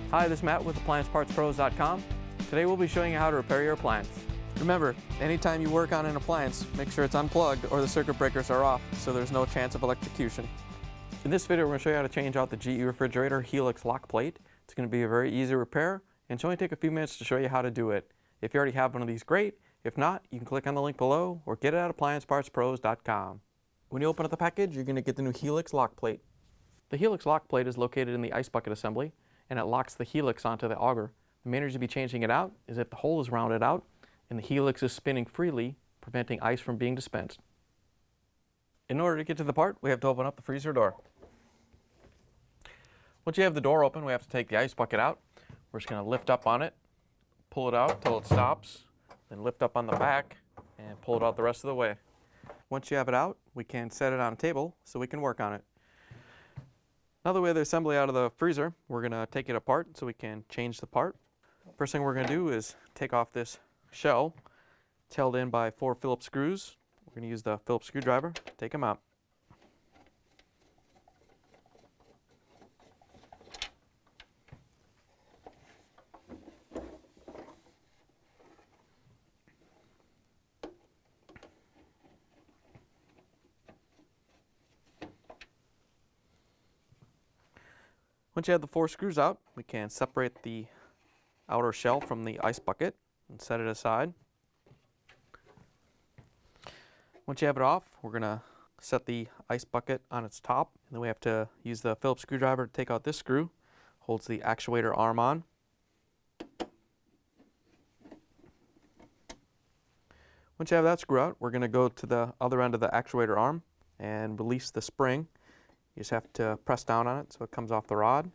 Hi, this is Matt with AppliancePartsPros.com. Today we'll be showing you how to repair your appliance. Remember, anytime you work on an appliance, make sure it's unplugged or the circuit breakers are off so there's no chance of electrocution. In this video, we're going to show you how to change out the GE Refrigerator Helix Lock Plate. It's going to be a very easy repair, and it's only take a few minutes to show you how to do it. If you already have one of these, great. If not, you can click on the link below or get it at AppliancePartsPros.com. When you open up the package, you're going to get the new Helix Lock Plate. The Helix Lock Plate is located in the ice bucket assembly, and it locks the Helix onto the auger. The main reason to be changing it out is if the hole is rounded out and the Helix is spinning freely, preventing ice from being dispensed. In order to get to the part, we have to open up the freezer door. Once you have the door open, we have to take the ice bucket out. We're just going to lift up on it, pull it out till it stops, then lift up on the back and pull it out the rest of the way. Once you have it out, we can set it on a table so we can work on it. Now that we have the assembly out of the freezer, we're going to take it apart so we can change the part. First thing we're going to do is take off this shell. It's held in by 4 Phillips screws. We're going to use the Phillips screwdriver to take them out. Once you have the 4 screws out, we can separate the outer shell from the ice bucket and set it aside. Once you have it off, we're going to set the ice bucket on its top, and then we have to use the Phillips screwdriver to take out this screw. Holds the actuator arm on. Once you have that screw out, we're going to go to the other end of the actuator arm and release the spring. You just have to press down on it so it comes off the rod.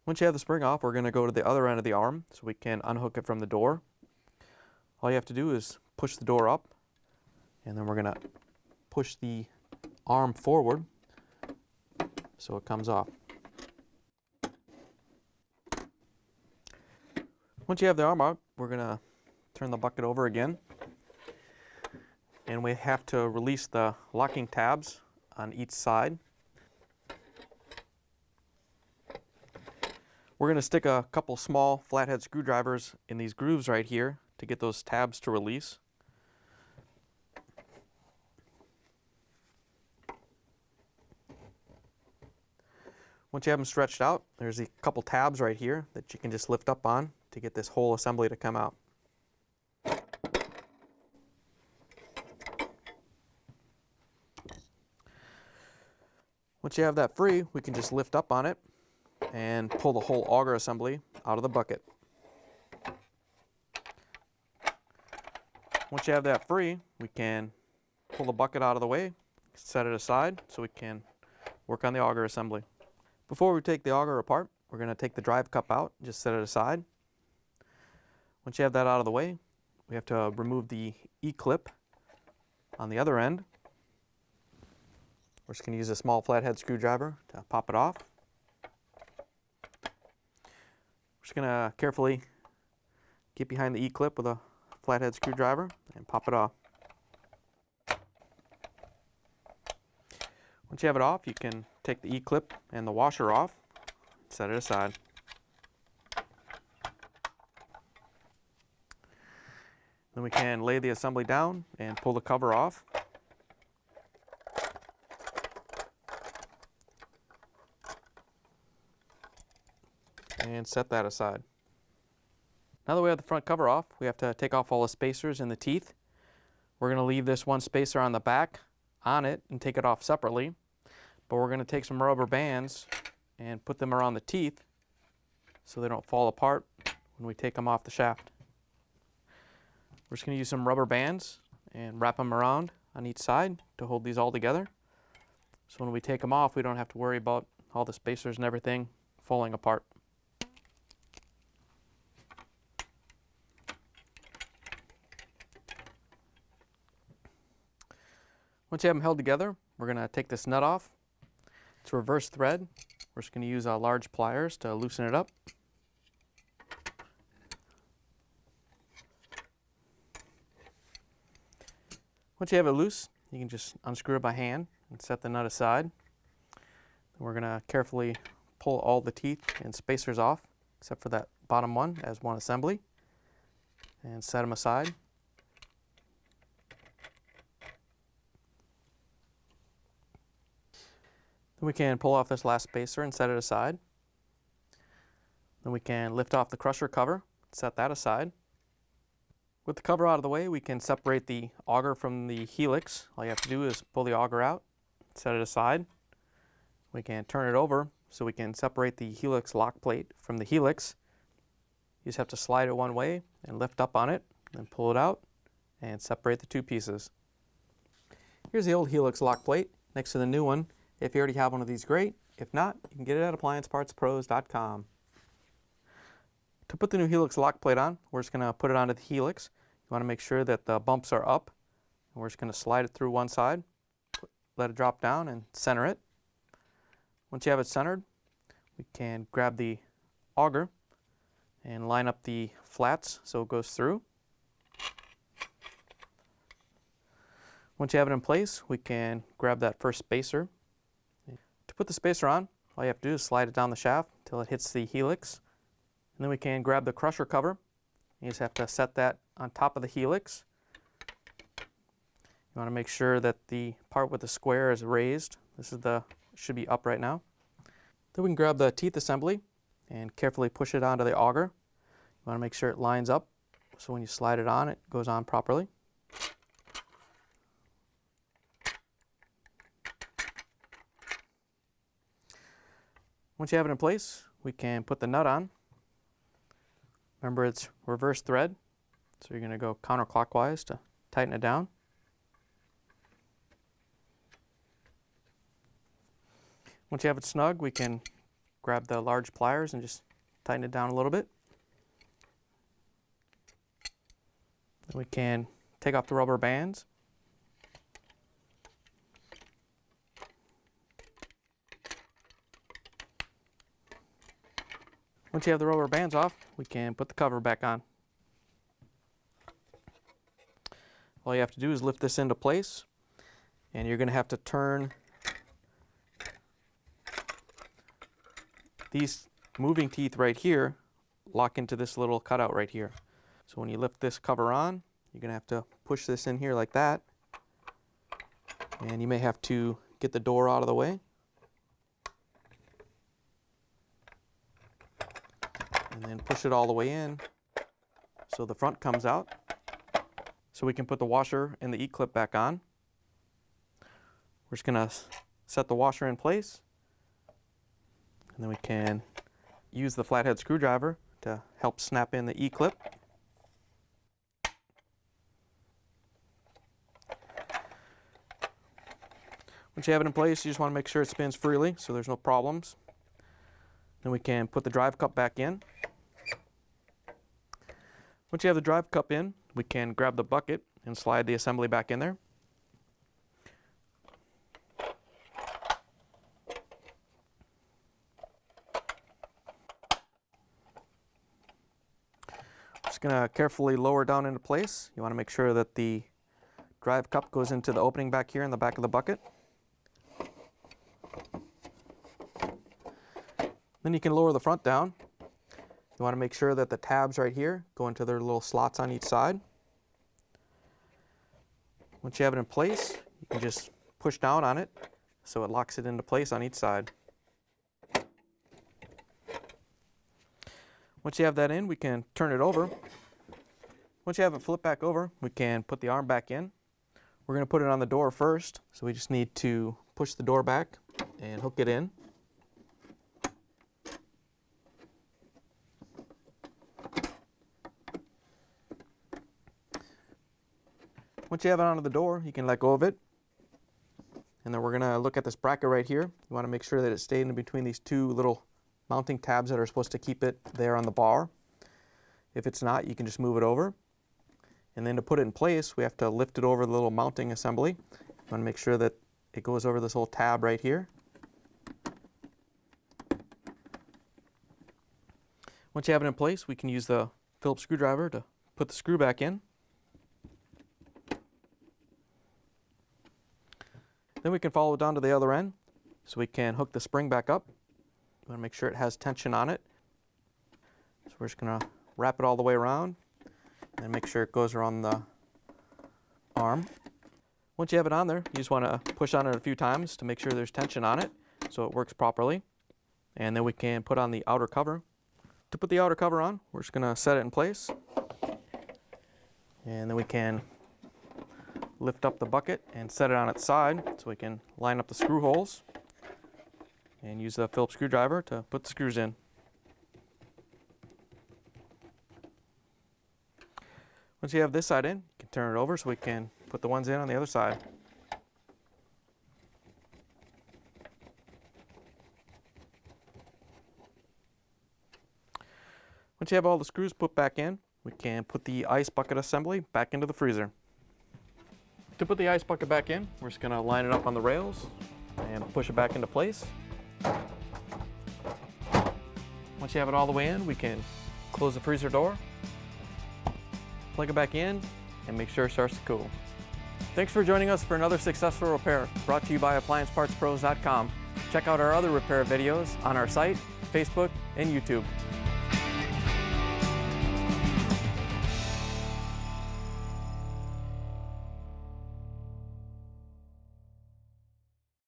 Once you have the spring off, we're going to go to the other end of the arm so we can unhook it from the door. All you have to do is push the door up, and then we're going to push the arm forward so it comes off. Once you have the arm out, we're going to turn the bucket over again. And we have to release the locking tabs on each side. We're going to stick a couple small flathead screwdrivers in these grooves right here to get those tabs to release. Once you have them stretched out, there's a couple tabs right here that you can just lift up on to get this whole assembly to come out. Once you have that free, we can just lift up on it and pull the whole auger assembly out of the bucket. Once you have that free, we can pull the bucket out of the way, set it aside so we can work on the auger assembly. Before we take the auger apart, we're going to take the drive cup out and just set it aside. Once you have that out of the way, we have to remove the E-clip on the other end. We're just going to use a small flathead screwdriver to pop it off. We're just going to carefully get behind the E-clip with a flathead screwdriver and pop it off. Once you have it off, you can take the E-clip and the washer off, set it aside. Then we can lay the assembly down and pull the cover off. And set that aside. Now that we have the front cover off, we have to take off all the spacers and the teeth. We're going to leave this one spacer on the back on it and take it off separately. But we're going to take some rubber bands and put them around the teeth so they don't fall apart when we take them off the shaft. We're just going to use some rubber bands and wrap them around on each side to hold these all together. So when we take them off, we don't have to worry about all the spacers and everything falling apart. Once you have them held together, we're going to take this nut off. It's reverse thread. We're just going to use large pliers to loosen it up. Once you have it loose, you can just unscrew it by hand and set the nut aside. We're going to carefully pull all the teeth and spacers off, except for that bottom one as one assembly, and set them aside. Then we can pull off this last spacer and set it aside. Then we can lift off the crusher cover, set that aside. With the cover out of the way, we can separate the auger from the helix. All you have to do is pull the auger out, set it aside. We can turn it over so we can separate the helix lock plate from the helix. You just have to slide it one way and lift up on it, then pull it out and separate the two pieces. Here's the old helix lock plate next to the new one. If you already have one of these, great. If not, you can get it at appliancepartspros.com. To put the new helix lock plate on, we're just going to put it onto the helix. You want to make sure that the bumps are up. And we're just going to slide it through one side, let it drop down and center it. Once you have it centered, we can grab the auger and line up the flats so it goes through. Once you have it in place, we can grab that first spacer. To put the spacer on, all you have to do is slide it down the shaft until it hits the helix. And then we can grab the crusher cover. You just have to set that on top of the helix. You want to make sure that the part with the square is raised. This is should be up right now. Then we can grab the teeth assembly and carefully push it onto the auger. You want to make sure it lines up so when you slide it on, it goes on properly. Once you have it in place, we can put the nut on. Remember, it's reverse thread, so you're going to go counterclockwise to tighten it down. Once you have it snug, we can grab the large pliers and just tighten it down a little bit. Then we can take off the rubber bands. Once you have the rubber bands off, we can put the cover back on. All you have to do is lift this into place, and you're going to have to turn these moving teeth right here, lock into this little cutout right here. So when you lift this cover on, you're going to have to push this in here like that, and you may have to get the door out of the way. And then push it all the way in so the front comes out. So we can put the washer and the E-clip back on. We're just going to set the washer in place. And then we can use the flathead screwdriver to help snap in the E-clip. Once you have it in place, you just want to make sure it spins freely so there's no problems. Then we can put the drive cup back in. Once you have the drive cup in, we can grab the bucket and slide the assembly back in there. Just going to carefully lower down into place. You want to make sure that the drive cup goes into the opening back here in the back of the bucket. Then you can lower the front down. You want to make sure that the tabs right here go into their little slots on each side. Once you have it in place, you can just push down on it so it locks it into place on each side. Once you have that in, we can turn it over. Once you have it flip back over, we can put the arm back in. We're going to put it on the door first, so we just need to push the door back and hook it in. Once you have it onto the door, you can let go of it. And then we're going to look at this bracket right here. You want to make sure that it stayed in between these two little mounting tabs that are supposed to keep it there on the bar. If it's not, you can just move it over. And then to put it in place, we have to lift it over the little mounting assembly. You want to make sure that it goes over this little tab right here. Once you have it in place, we can use the Phillips screwdriver to put the screw back in. Then we can follow it down to the other end. so we can hook the spring back up. We want to make sure it has tension on it. So we're just going to wrap it all the way around and make sure it goes around the arm. Once you have it on there, you just want to push on it a few times to make sure there's tension on it so it works properly. And then we can put on the outer cover. To put the outer cover on, we're just going to set it in place. And then we can lift up the bucket and set it on its side so we can line up the screw holes and use the Phillips screwdriver to put the screws in. Once you have this side in, you can turn it over so we can put the ones in on the other side. Once you have all the screws put back in, we can put the ice bucket assembly back into the freezer. To put the ice bucket back in, we're just going to line it up on the rails and push it back into place. Once you have it all the way in, we can close the freezer door, plug it back in, and make sure it starts to cool. Thanks for joining us for another successful repair brought to you by AppliancePartsPros.com. Check out our other repair videos on our site, Facebook, and YouTube.